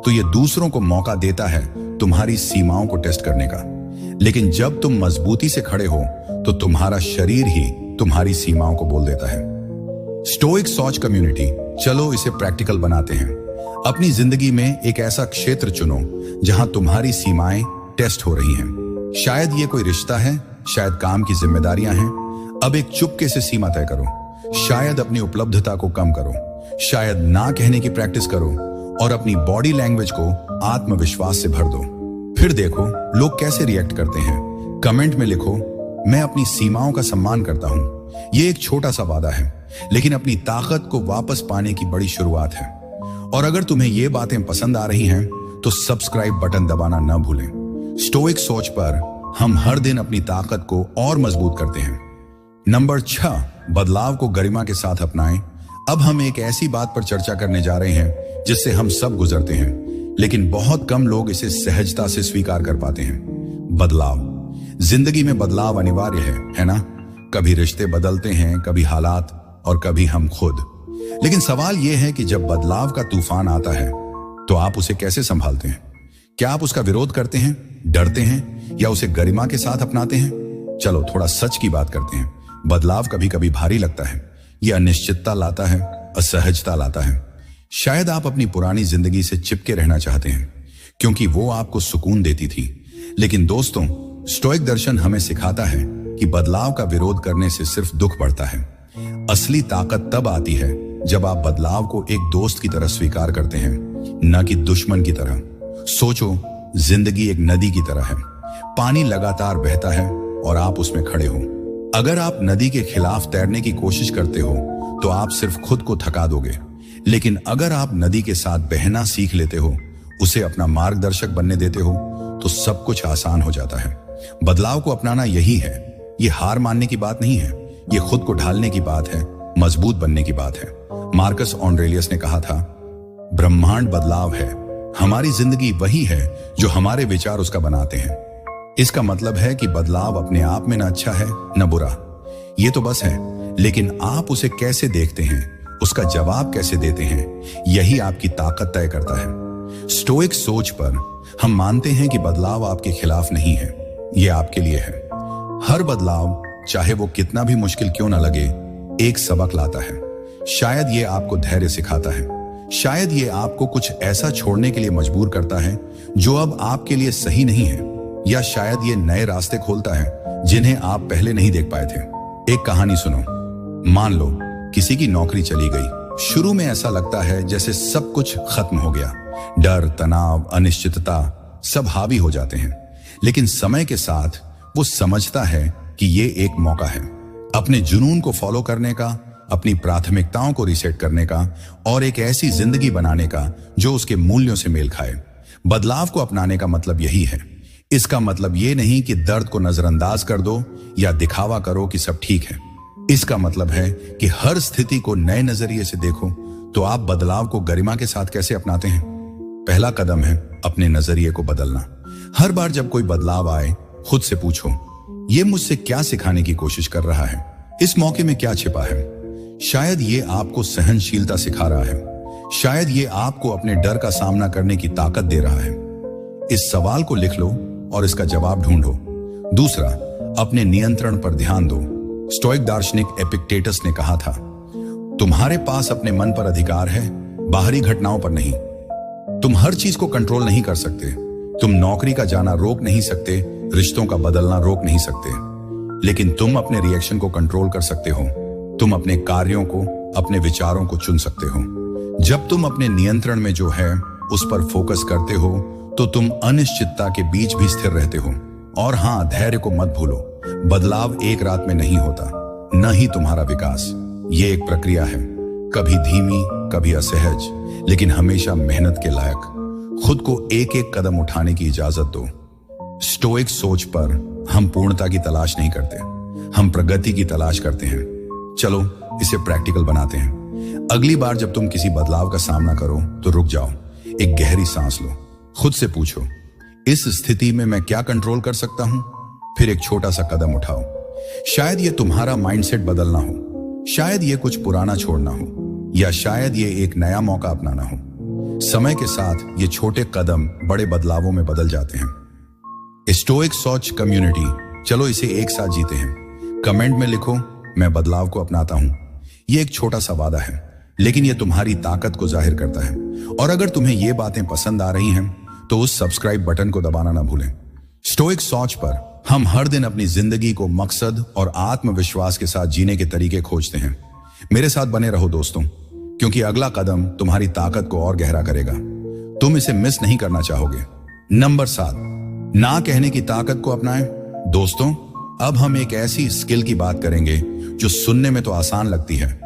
तो यह दूसरों को मौका देता है तुम्हारी सीमाओं को टेस्ट करने का। लेकिन जब तुम मजबूती से खड़े हो, तो तुम्हारा शरीर ही तुम्हारी सीमाओं को बोल देता है। स्टोइक सोच कम्युनिटी, चलो इसे प्रैक्टिकल बनाते हैं। अपनी जिंदगी में एक ऐसा क्षेत्र चुनो जहां तुम्हारी सीमाएं टेस्ट हो रही हैं। शायद ये कोई रिश्ता है, शायद काम की जिम्मेदारियां हैं। अब एक चुपके से सीमा तय करो। शायद अपनी उपलब्धता को कम करो, शायद ना कहने की प्रैक्टिस करो और अपनी बॉडी लैंग्वेज को आत्मविश्वास से भर दो। फिर देखो लोग कैसे रिएक्ट करते हैं। कमेंट में लिखो, मैं अपनी सीमाओं का सम्मान करता हूं। यह एक छोटा सा वादा है, लेकिन अपनी ताकत को वापस पाने की बड़ी शुरुआत है। और अगर तुम्हें ये बातें पसंद आ रही हैं, तो सब्सक्राइब बटन दबाना न भूलें। स्टोइक सोच पर हम हर दिन अपनी ताकत को और मजबूत करते हैं। नंबर 6, बदलाव को गरिमा के साथ अपनाएं। अब हम एक ऐसी बात पर चर्चा करने जा रहे हैं जिससे हम सब गुजरते हैं, लेकिन बहुत कम लोग इसे सहजता से स्वीकार कर पाते हैं। बदलाव। जिंदगी में बदलाव अनिवार्य है ना? कभी रिश्ते बदलते हैं, कभी हालात और कभी हम खुद। लेकिन सवाल यह है कि जब बदलाव का तूफान आता है, तो आप उसे कैसे संभालते हैं? क्या आप उसका विरोध करते हैं, डरते हैं या उसे गरिमा के साथ अपनाते हैं? चलो थोड़ा सच की बात करते हैं। बदलाव कभी कभी भारी लगता है। यह अनिश्चितता लाता है, असहजता लाता है। शायद आप अपनी पुरानी जिंदगी से चिपके रहना चाहते हैं क्योंकि वो आपको सुकून देती थी। लेकिन दोस्तों, स्टोइक दर्शन हमें सिखाता है कि बदलाव का विरोध करने से सिर्फ दुख बढ़ता है। असली ताकत तब आती है जब आप बदलाव को एक दोस्त की तरह स्वीकार करते हैं, न कि दुश्मन की तरह। सोचो, जिंदगी एक नदी की तरह है। पानी लगातार बहता है और आप उसमें खड़े हो। अगर आप नदी के खिलाफ तैरने की कोशिश करते हो, तो आप सिर्फ खुद को थका दोगे। लेकिन अगर आप नदी के साथ बहना सीख लेते हो, उसे अपना मार्गदर्शक बनने देते हो, तो सब कुछ आसान हो जाता है। बदलाव को अपनाना यही है। ये हार मानने की बात नहीं है, ये खुद को ढालने की बात है, मजबूत बनने की बात है। मार्कस ऑरेलियस ने कहा था, ब्रह्मांड बदलाव है। हमारी जिंदगी वही है जो हमारे विचार उसका बनाते हैं। इसका मतलब है कि बदलाव अपने आप में न अच्छा है न बुरा, ये तो बस है। लेकिन आप उसे कैसे देखते हैं, उसका जवाब कैसे देते हैं, यही आपकी ताकत तय करता है। स्टोइक सोच पर हम मानते हैं कि बदलाव आपके खिलाफ नहीं है, यह आपके लिए है। हर बदलाव, चाहे वो कितना भी मुश्किल क्यों ना लगे, एक सबक लाता है। शायद ये आपको धैर्य सिखाता है, शायद ये आपको कुछ ऐसा छोड़ने के लिए मजबूर करता है जो अब आपके लिए सही नहीं है, या शायद ये नए रास्ते खोलता है जिन्हें आप पहले नहीं देख पाए थे। एक कहानी सुनो। मान लो किसी की नौकरी चली गई। शुरू में ऐसा लगता है जैसे सब कुछ खत्म हो गया। डर, तनाव, अनिश्चितता सब हावी हो जाते हैं। लेकिन समय के साथ वो समझता है कि ये एक मौका है अपने जुनून को फॉलो करने का, अपनी प्राथमिकताओं को रीसेट करने का और एक ऐसी जिंदगी बनाने का जो उसके मूल्यों से मेल खाए। बदलाव को अपनाने का मतलब यही है। इसका मतलब ये नहीं कि दर्द को नजरअंदाज कर दो या दिखावा करो कि सब ठीक है। इसका मतलब है कि हर स्थिति को नए नजरिए से देखो। तो आप बदलाव को गरिमा के साथ कैसे अपनाते हैं? पहला कदम है अपने नजरिए को बदलना। हर बार जब कोई बदलाव आए, खुद से पूछो, ये मुझसे क्या सिखाने की कोशिश कर रहा है? इस मौके में क्या छिपा है? शायद ये आपको सहनशीलता सिखा रहा है, शायद ये आपको अपने डर का सामना करने की ताकत दे रहा है। इस सवाल को लिख लो और इसका जवाब ढूंढो। दूसरा, अपने नियंत्रण पर ध्यान दो। स्टोइक दार्शनिक एपिक्टेटस ने कहा था, तुम्हारे पास अपने मन पर अधिकार है, बाहरी घटनाओं पर नहीं। तुम हर चीज को कंट्रोल नहीं कर सकते। तुम नौकरी का जाना रोक नहीं सकते, रिश्तों का बदलना रोक नहीं सकते, लेकिन तुम अपने रिएक्शन को कंट्रोल कर सकते हो। तुम अपने कार्यों को, अपने विचारों को चुन सकते हो। जब तुम अपने नियंत्रण में जो है उस पर फोकस करते हो तो तुम अनिश्चितता के बीच भी स्थिर रहते हो। और हाँ, धैर्य को मत भूलो। बदलाव एक रात में नहीं होता, न ही तुम्हारा विकास। ये एक प्रक्रिया है, कभी धीमी, कभी असहज, लेकिन हमेशा मेहनत के लायक। खुद को एक एक कदम उठाने की इजाजत दो। स्टोइक सोच पर हम पूर्णता की तलाश नहीं करते, हम प्रगति की तलाश करते हैं। चलो इसे प्रैक्टिकल बनाते हैं। अगली बार जब तुम किसी बदलाव का सामना करो तो रुक जाओ, एक गहरी सांस लो, खुद से पूछो, इस स्थिति में मैं क्या कंट्रोल कर सकता हूं? फिर एक छोटा सा कदम उठाओ। शायद ये तुम्हारा माइंडसेट बदलना हो, शायद ये कुछ पुराना छोड़ना हो, या शायद ये एक नया मौका अपनाना हो। समय के साथ ये छोटे कदम बड़े बदलावों में बदल जाते हैं। स्टोइक सोच कम्युनिटी, चलो इसे एक साथ जीते हैं। कमेंट में लिखो, मैं बदलाव को अपनाता हूं। ये एक छोटा सा वादा है, लेकिन ये तुम्हारी ताकत को जाहिर करता है। और अगर तुम्हें ये बातें पसंद आ रही हैं तो उस सब्सक्राइब बटन को दबाना ना भूलें। स्टोइक सोच पर हम हर दिन अपनी जिंदगी को मकसद और आत्मविश्वास के साथ जीने के तरीके खोजते हैं। मेरे साथ बने रहो दोस्तों, क्योंकि अगला कदम तुम्हारी ताकत को और गहरा करेगा। तुम इसे मिस नहीं करना चाहोगे। नंबर 7, ना कहने की ताकत को अपनाएं। दोस्तों, अब हम एक ऐसी स्किल की बात करेंगे जो सुनने में तो आसान लगती है,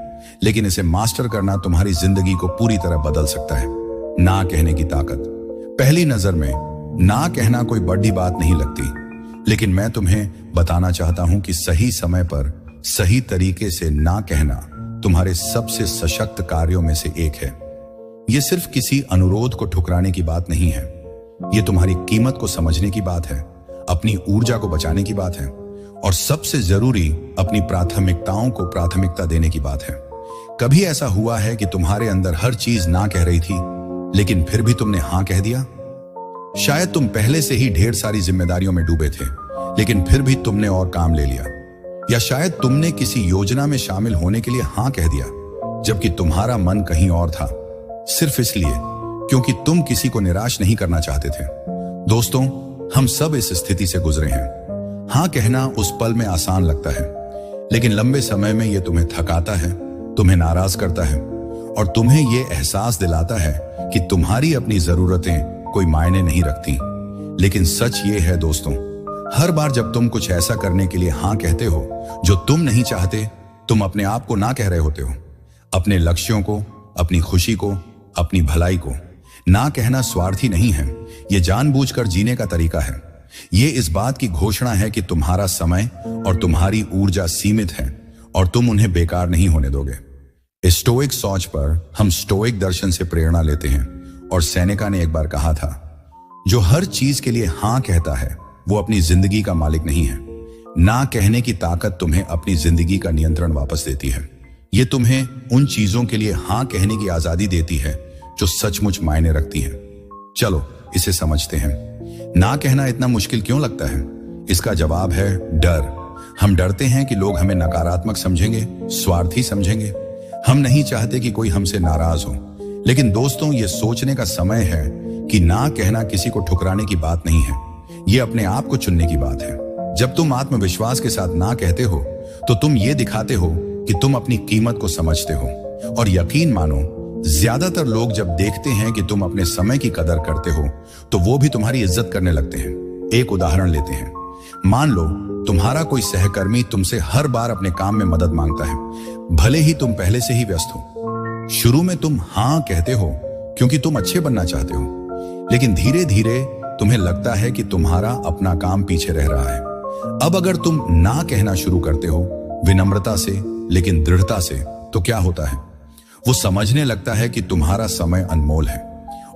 लेकिन इसे मास्टर करना तुम्हारी जिंदगी को पूरी तरह बदल सकता है। ना कहने की ताकत। पहली नजर में ना कहना कोई बड़ी बात नहीं लगती, लेकिन मैं तुम्हें बताना चाहता हूं कि सही समय पर सही तरीके से ना कहना तुम्हारे सबसे सशक्त कार्यों में से एक है। यह सिर्फ किसी अनुरोध को ठुकराने की बात नहीं है, यह तुम्हारी कीमत को समझने की बात है, अपनी ऊर्जा को बचाने की बात है, और सबसे जरूरी अपनी प्राथमिकताओं को प्राथमिकता देने की बात है। कभी ऐसा हुआ है कि तुम्हारे अंदर हर चीज ना कह रही थी, लेकिन फिर भी तुमने हां कह दिया? शायद तुम पहले से ही ढेर सारी जिम्मेदारियों में डूबे थे, लेकिन फिर भी तुमने और काम ले लिया। या शायद तुमने किसी योजना में शामिल होने के लिए हां कह दिया, जबकि तुम्हारा मन कहीं और था, सिर्फ इसलिए क्योंकि तुम किसी को निराश नहीं करना चाहते थे। दोस्तों, हम सब इस स्थिति से गुजरे हैं। हां कहना उस पल में आसान लगता है, लेकिन लंबे समय में यह तुम्हें थकाता है, तुम्हें नाराज करता है, और तुम्हें यह एहसास दिलाता है कि तुम्हारी अपनी जरूरतें कोई मायने नहीं रखती। लेकिन सच ये है दोस्तों, हर बार जब तुम कुछ ऐसा करने के लिए हां कहते हो जो तुम नहीं चाहते, तुम अपने आप को ना कह रहे होते हो। अपने लक्ष्यों को, अपनी खुशी को, अपनी भलाई को। ना कहना स्वार्थी नहीं है, यह जानबूझकर जीने का तरीका है। यह इस बात की घोषणा है कि तुम्हारा समय और तुम्हारी ऊर्जा सीमित है और तुम उन्हें बेकार नहीं होने दोगे। स्टोइक सोच पर हम स्टोइक दर्शन से प्रेरणा लेते हैं, और सेनेका ने एक बार कहा था, जो हर चीज के लिए हां कहता है वो अपनी जिंदगी का मालिक नहीं है। ना कहने की ताकत तुम्हें अपनी जिंदगी का नियंत्रण वापस देती है। ये तुम्हें उन चीजों के लिए हां कहने की आजादी देती है जो सचमुच मायने रखती हैं। चलो इसे समझते हैं। ना कहना इतना मुश्किल क्यों लगता है? इसका जवाब है डर। हम डरते हैं कि लोग हमें नकारात्मक समझेंगे, स्वार्थी समझेंगे। हम नहीं चाहते कि कोई हमसे नाराज हो। लेकिन दोस्तों, ये सोचने का समय है कि ना कहना किसी को ठुकराने की बात नहीं है, ये अपने आप को चुनने की बात है। जब तुम आत्मविश्वास के साथ ना कहते हो तो तुम ये दिखाते हो कि तुम अपनी कीमत को समझते हो। और यकीन मानो, ज्यादातर लोग जब देखते हैं कि तुम अपने समय की कदर करते हो तो वो भी तुम्हारी इज्जत करने लगते हैं। एक उदाहरण लेते हैं। मान लो तुम्हारा कोई सहकर्मी तुमसे हर बार अपने काम में मदद मांगता है, भले ही तुम पहले से ही व्यस्त हो। शुरू में तुम हां कहते हो क्योंकि तुम अच्छे बनना चाहते हो, लेकिन धीरे धीरे तुम्हें लगता है कि तुम्हारा अपना काम पीछे रह रहा है। अब अगर तुम ना कहना शुरू करते हो विनम्रता से लेकिन दृढ़ता से, तो क्या होता है? वो समझने लगता है कि तुम्हारा समय अनमोल है,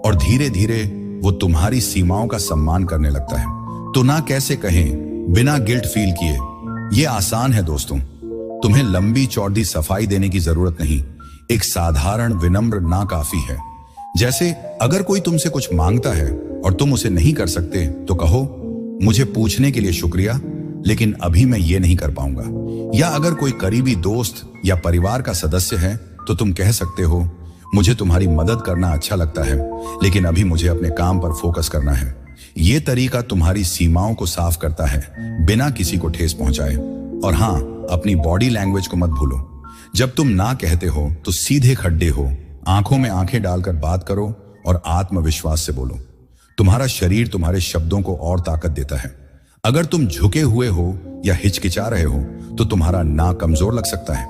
और धीरे धीरे वो तुम्हारी सीमाओं का सम्मान करने लगता है। तो ना कैसे कहें बिना गिल्ट फील किए? ये आसान है दोस्तों। तुम्हें लंबी चौड़ी सफाई देने की जरूरत नहीं, एक साधारण विनम्र ना काफी है। जैसे अगर कोई तुमसे कुछ मांगता है और तुम उसे नहीं कर सकते तो कहो, मुझे पूछने के लिए शुक्रिया, लेकिन अभी मैं ये नहीं कर पाऊंगा। या अगर कोई करीबी दोस्त या परिवार का सदस्य है तो तुम कह सकते हो, मुझे तुम्हारी मदद करना अच्छा लगता है, लेकिन अभी मुझे अपने काम पर फोकस करना है। ये तरीका तुम्हारी सीमाओं को साफ करता है, बिना किसी को ठेस पहुंचाए। और हाँ, अपनी बॉडी लैंग्वेज को मत भूलो। जब तुम ना कहते हो तो सीधे खड्डे हो, आंखों में आंखें डालकर बात करो और आत्मविश्वास से बोलो। तुम्हारा शरीर तुम्हारे शब्दों को और ताकत देता है। अगर तुम झुके हुए हो या हिचकिचा रहे हो तो तुम्हारा ना कमजोर लग सकता है,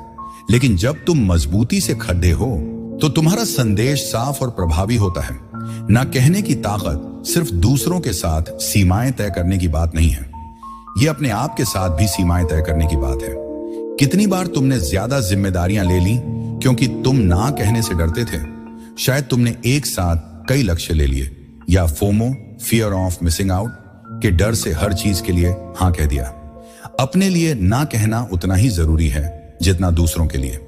लेकिन जब तुम मजबूती से खड़े हो तो तुम्हारा संदेश साफ और प्रभावी होता है। ना कहने की ताकत सिर्फ दूसरों के साथ सीमाएं तय करने की बात नहीं है, यह अपने आप के साथ भी सीमाएं तय करने की बात है। कितनी बार तुमने ज्यादा जिम्मेदारियां ले ली क्योंकि तुम ना कहने से डरते थे? शायद तुमने एक साथ कई लक्ष्य ले लिए, या FOMO, fear of missing out के डर से हर चीज के लिए हाँ कह दिया। अपने लिए ना कहना उतना ही जरूरी है जितना दूसरों के लिए।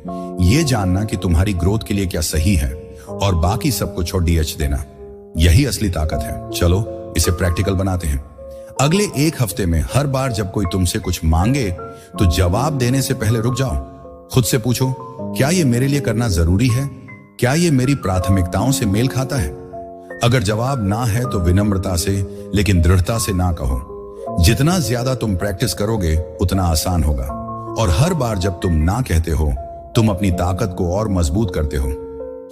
यह जानना कि तुम्हारी ग्रोथ के लिए क्या सही है और बाकी सबको छोड़ डीएच देना, यही असली ताकत है। चलो इसे प्रैक्टिकल बनाते हैं। अगले एक हफ्ते में हर बार जब कोई तुमसे कुछ मांगे तो जवाब देने से पहले रुक जाओ। खुद से पूछो, क्या यह मेरे लिए करना जरूरी है? क्या यह मेरी प्राथमिकताओं से मेल खाता है? अगर जवाब ना है तो विनम्रता से लेकिन दृढ़ता से ना कहो। जितना ज्यादा तुम प्रैक्टिस करोगे उतना आसान होगा, और हर बार जब तुम ना कहते हो तुम अपनी ताकत को और मजबूत करते हो।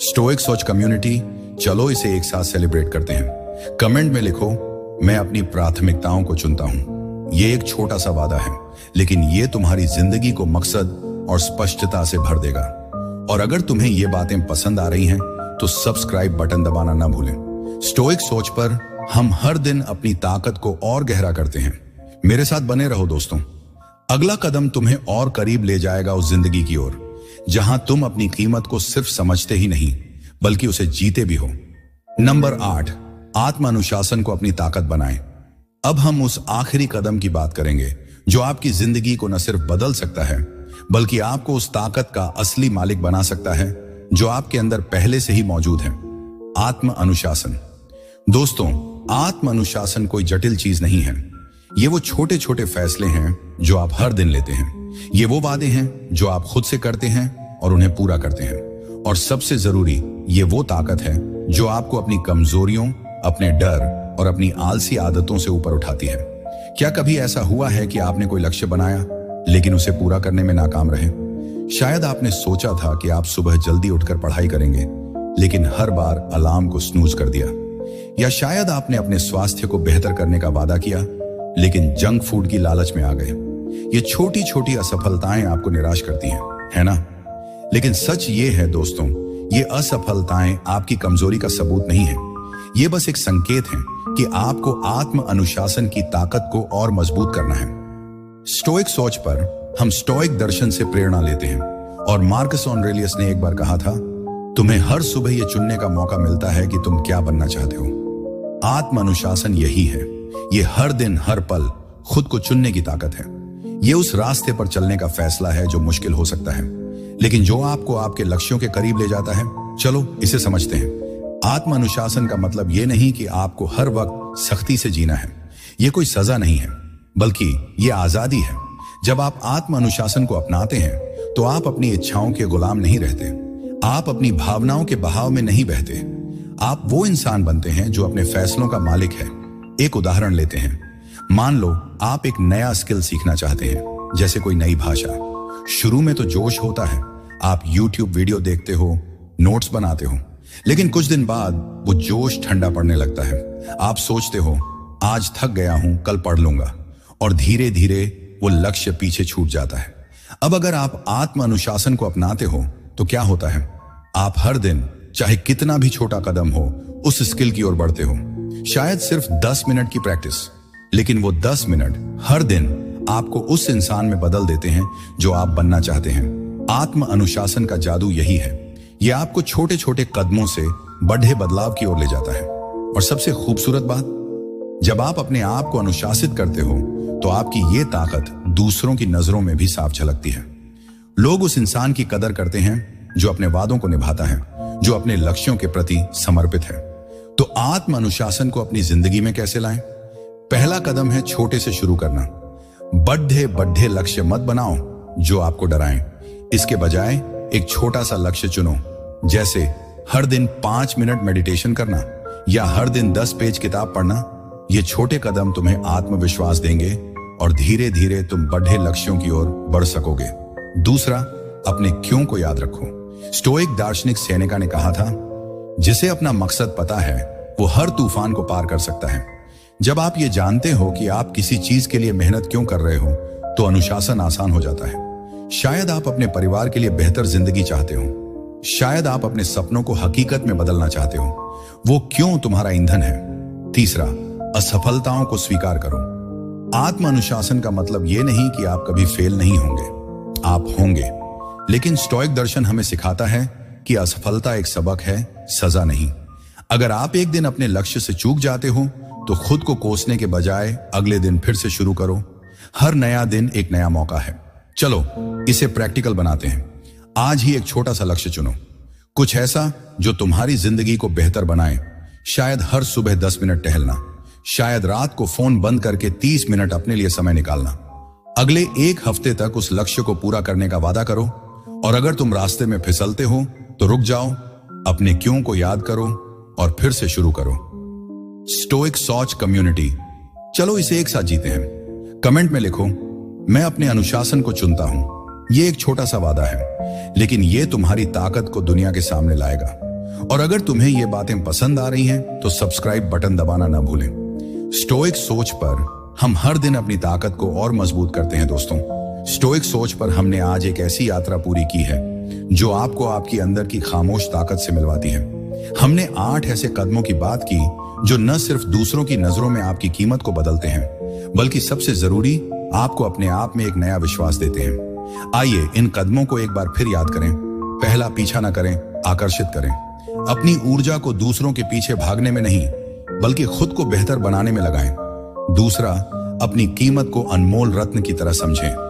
स्टोइक सोच कम्युनिटी, चलो इसे एक साथ सेलिब्रेट करते हैं। कमेंट में लिखो, मैं अपनी प्राथमिकताओं को चुनता हूं। यह एक छोटा सा वादा है, लेकिन यह तुम्हारी जिंदगी को मकसद और स्पष्टता से भर देगा। और अगर तुम्हें ये बातें पसंद आ रही हैं तो सब्सक्राइब बटन दबाना ना भूलें। स्टोइक सोच पर हम हर दिन अपनी ताकत को और गहरा करते हैं। मेरे साथ बने रहो दोस्तों। अगला कदम तुम्हें और करीब ले जाएगा उस जिंदगी की ओर जहां तुम अपनी कीमत को सिर्फ समझते ही नहीं बल्कि उसे जीते भी हो। नंबर 8, आत्म अनुशासन को अपनी ताकत बनाएं। अब हम उस आखिरी कदम की बात करेंगे जो आपकी जिंदगी को न सिर्फ बदल सकता है बल्कि आपको उस ताकत का असली मालिक बना सकता है जो आपके अंदर पहले से ही मौजूद है। आत्म अनुशासन। दोस्तों, आत्म अनुशासन कोई जटिल चीज नहीं है। ये वो छोटे छोटे फैसले हैं जो आप हर दिन लेते हैं। ये वो वादे हैं जो आप खुद से करते हैं और उन्हें पूरा करते हैं। और सबसे जरूरी, ये वो ताकत है जो आपको अपनी कमजोरियों, अपने डर और अपनी आलसी आदतों से ऊपर उठाती है। क्या कभी ऐसा हुआ है कि आपने कोई लक्ष्य बनाया लेकिन उसे पूरा करने में नाकाम रहे? शायद आपने सोचा था कि आप सुबह जल्दी उठकर पढ़ाई करेंगे, लेकिन हर बार अलार्म को स्नूज कर दिया। या शायद आपने अपने स्वास्थ्य को बेहतर करने का वादा किया, लेकिन जंक फूड की लालच में आ गए। ये छोटी छोटी असफलताएं आपको निराश करती हैं, है ना? लेकिन सच ये है दोस्तों, ये असफलताएं आपकी कमजोरी का सबूत नहीं है। ये बस एक संकेत है कि आपको आत्म अनुशासन की ताकत को और मजबूत करना है। स्टोइक सोच पर हम स्टोइक दर्शन से प्रेरणा लेते हैं, और मार्कस ऑरेलियस ने एक बार कहा था, तुम्हें हर सुबह यह चुनने का मौका मिलता है कि तुम क्या बनना चाहते हो। आत्म अनुशासन यही है। ये हर दिन हर पल खुद को चुनने की ताकत है। ये उस रास्ते पर चलने का फैसला है जो मुश्किल हो सकता है, लेकिन जो आपको आपके लक्ष्यों के करीब ले जाता है। चलो इसे समझते हैं। आत्म अनुशासन का मतलब ये नहीं कि आपको हर वक्त सख्ती से जीना है। ये कोई सजा नहीं है, बल्कि ये आजादी है। जब आप आत्म अनुशासन को अपनाते हैं तो आप अपनी इच्छाओं के गुलाम नहीं रहते। आप अपनी भावनाओं के बहाव में नहीं बहते। आप वो इंसान बनते हैं जो अपने फैसलों का मालिक है। एक उदाहरण लेते हैं। मान लो आप एक नया स्किल सीखना चाहते हैं, जैसे कोई नई भाषा। शुरू में तो जोश होता है, आप YouTube वीडियो देखते हो, नोट्स बनाते हो, लेकिन कुछ दिन बाद वो जोश ठंडा पड़ने लगता है। आप सोचते हो, आज थक गया हूं, कल पढ़ लूंगा, और धीरे धीरे वो लक्ष्य पीछे छूट जाता है। अब अगर आप आत्म अनुशासन को अपनाते हो तो क्या होता है? आप हर दिन, चाहे कितना भी छोटा कदम हो, उस स्किल की ओर बढ़ते हो। शायद सिर्फ 10 मिनट की प्रैक्टिस, लेकिन वो 10 मिनट हर दिन आपको उस इंसान में बदल देते हैं जो आप बनना चाहते हैं। आत्म अनुशासन का जादू यही है। यह आपको छोटे छोटे कदमों से बड़े बदलाव की ओर ले जाता है। और सबसे खूबसूरत बात, जब आप अपने आप को अनुशासित करते हो तो आपकी ये ताकत दूसरों की नजरों में भी साफ झलकती है। लोग उस इंसान की कदर करते हैं जो अपने वादों को निभाता है, जो अपने लक्ष्यों के प्रति समर्पित है। तो आत्म अनुशासन को अपनी जिंदगी में कैसे लाएं? पहला कदम है छोटे से शुरू करना। बड़े बड़े लक्ष्य मत बनाओ जो आपको डराएं। इसके बजाय एक छोटा सा लक्ष्य चुनो, जैसे हर दिन 5 मिनट मेडिटेशन करना या हर दिन 10 पेज किताब पढ़ना। ये छोटे कदम तुम्हें आत्मविश्वास देंगे और धीरे धीरे तुम बड़े लक्ष्यों की ओर बढ़ सकोगे। दूसरा, अपने क्यों को याद रखो। स्टोइक दार्शनिक सेनेका ने कहा था, जिसे अपना मकसद पता है वो हर तूफान को पार कर सकता है। जब आप ये जानते हो कि आप किसी चीज के लिए मेहनत क्यों कर रहे हो, तो अनुशासन आसान हो जाता है। शायद आप अपने परिवार के लिए बेहतर जिंदगी चाहते हो, शायद आप अपने सपनों को हकीकत में बदलना चाहते हो। वो क्यों तुम्हारा ईंधन है। तीसरा, असफलताओं को स्वीकार करो। आत्म अनुशासन का मतलब यह नहीं कि आप कभी फेल नहीं होंगे, आप होंगे। लेकिन स्टोइक दर्शन हमें सिखाता है कि असफलता एक सबक है, सजा नहीं। अगर आप एक दिन अपने लक्ष्य से चूक जाते हो तो खुद को कोसने के बजाय अगले दिन फिर से शुरू करो। हर नया दिन एक नया मौका है। चलो इसे प्रैक्टिकल बनाते हैं। आज ही एक छोटा सा लक्ष्य चुनो, कुछ ऐसा जो तुम्हारी जिंदगी को बेहतर बनाए। शायद हर सुबह 10 मिनट टहलना, शायद रात को फोन बंद करके 30 मिनट अपने लिए समय निकालना। अगले 1 हफ्ते तक उस लक्ष्य को पूरा करने का वादा करो। और अगर तुम रास्ते में फिसलते हो तो रुक जाओ, अपने क्यों को याद करो और फिर से शुरू करो। स्टोइक सोच कम्युनिटी, चलो इसे एक साथ जीते हैं। कमेंट में लिखो, मैं अपने अनुशासन को चुनता हूं। ये एक छोटा सा वादा है, लेकिन ये तुम्हारी ताकत को दुनिया के सामने लाएगा। और अगर तुम्हें ये बातें पसंद आ रही हैं तो सब्सक्राइब बटन दबाना ना भूलें। स्टोइक सोच पर हम हर दिन अपनी ताकत को और मजबूत करते हैं दोस्तों। स्टोइक सोच पर हमने आज एक ऐसी यात्रा पूरी की है जो आपको आपकी अंदर की खामोश ताकत से मिलवाती है। हमने 8 ऐसे कदमों की बात की जो न सिर्फ दूसरों की नजरों में आपकी कीमत को बदलते हैं, बल्कि सबसे जरूरी, आपको अपने आप में एक नया विश्वास देते हैं। आइए इन कदमों को एक बार फिर याद करें। पहला, पीछा न करें, आकर्षित करें। अपनी ऊर्जा को दूसरों के पीछे भागने में नहीं, बल्कि खुद को बेहतर बनाने में लगाएं। दूसरा, अपनी कीमत को अनमोल रत्न की तरह समझें।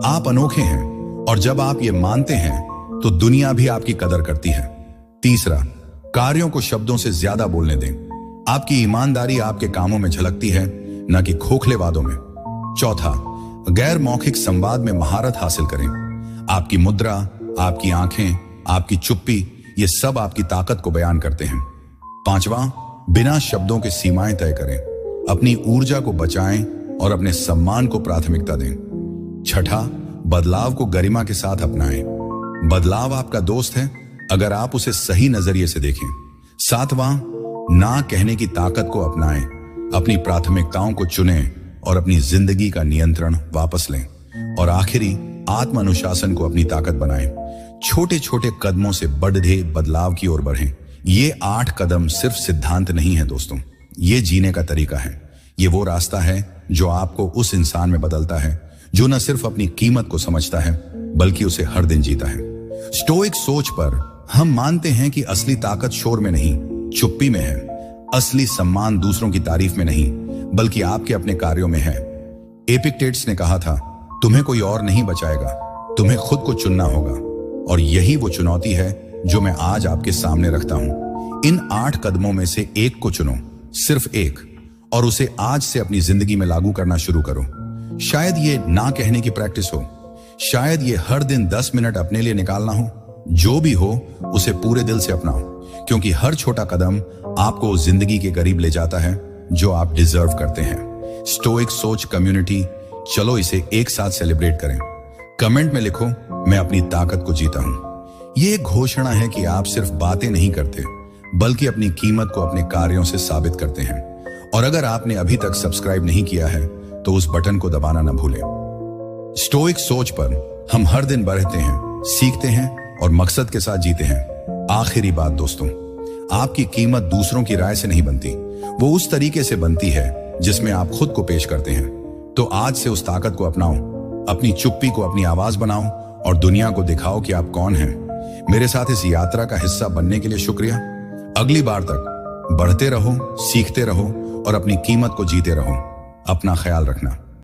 आप अनोखे हैं और जब आप ये मानते हैं तो दुनिया भी आपकी कदर करती है। तीसरा, कार्यों को शब्दों से ज्यादा बोलने दें। आपकी ईमानदारी आपके कामों में झलकती है, न कि खोखले वादों में। चौथा, गैर मौखिक संवाद में महारत हासिल करें। आपकी मुद्रा, आपकी आंखें, आपकी चुप्पी, ये सब आपकी ताकत को बयान करते हैं। पांचवा, बिना शब्दों के सीमाएं तय करें। अपनी ऊर्जा को बचाएं और अपने सम्मान को प्राथमिकता दें। छठा, बदलाव को गरिमा के साथ अपनाएं। बदलाव आपका दोस्त है अगर आप उसे सही नजरिए से देखें। सातवां, ना कहने की ताकत को अपनाएं। अपनी प्राथमिकताओं को चुनें और अपनी जिंदगी का नियंत्रण वापस लें। और आखिरी, आत्म अनुशासन को अपनी ताकत बनाएं। छोटे छोटे कदमों से बड़े बदलाव की ओर बढ़ें। ये 8 कदम सिर्फ सिद्धांत नहीं है दोस्तों, ये जीने का तरीका है। ये वो रास्ता है जो आपको उस इंसान में बदलता है जो न सिर्फ अपनी कीमत को समझता है, बल्कि उसे हर दिन जीता है। स्टोइक सोच पर हम मानते हैं कि असली ताकत शोर में नहीं, चुप्पी में है। असली सम्मान दूसरों की तारीफ में नहीं, बल्कि आपके अपने कार्यों में है। एपिक्टेट्स ने कहा था, तुम्हें कोई और नहीं बचाएगा, तुम्हें खुद को चुनना होगा। और यही वो चुनौती है जो मैं आज आपके सामने रखता हूं। इन 8 कदमों में से एक को चुनो, सिर्फ एक, और उसे आज से अपनी जिंदगी में लागू करना शुरू करो। शायद ये ना कहने की प्रैक्टिस हो, शायद ये हर दिन 10 मिनट अपने लिए निकालना हो। जो भी हो, उसे पूरे दिल से अपनाओ, क्योंकि हर छोटा कदम आपको उस जिंदगी के करीब ले जाता है जो आप डिजर्व करते हैं। स्टोइक सोच कम्युनिटी, चलो इसे एक साथ सेलिब्रेट करें। कमेंट में लिखो, मैं अपनी ताकत को जीता हूं। ये एक घोषणा है कि आप सिर्फ बातें नहीं करते, बल्कि अपनी कीमत को अपने कार्यों से साबित करते हैं। और अगर आपने अभी तक सब्सक्राइब नहीं किया है तो उस बटन को दबाना ना भूलें। स्टोइक सोच पर हम हर दिन बढ़ते हैं, सीखते हैं और मकसद के साथ जीते हैं। आखिरी बात दोस्तों, आपकी कीमत दूसरों की राय से नहीं बनती, वो उस तरीके से बनती है जिसमें आप खुद को पेश करते हैं। तो आज से उस ताकत को अपनाओ, अपनी चुप्पी को अपनी आवाज बनाओ और दुनिया को दिखाओ कि आप कौन हैं। मेरे साथ इस यात्रा का हिस्सा बनने के लिए शुक्रिया। अगली बार तक बढ़ते रहो, सीखते रहो और अपनी कीमत को जीते रहो। अपना ख्याल रखना।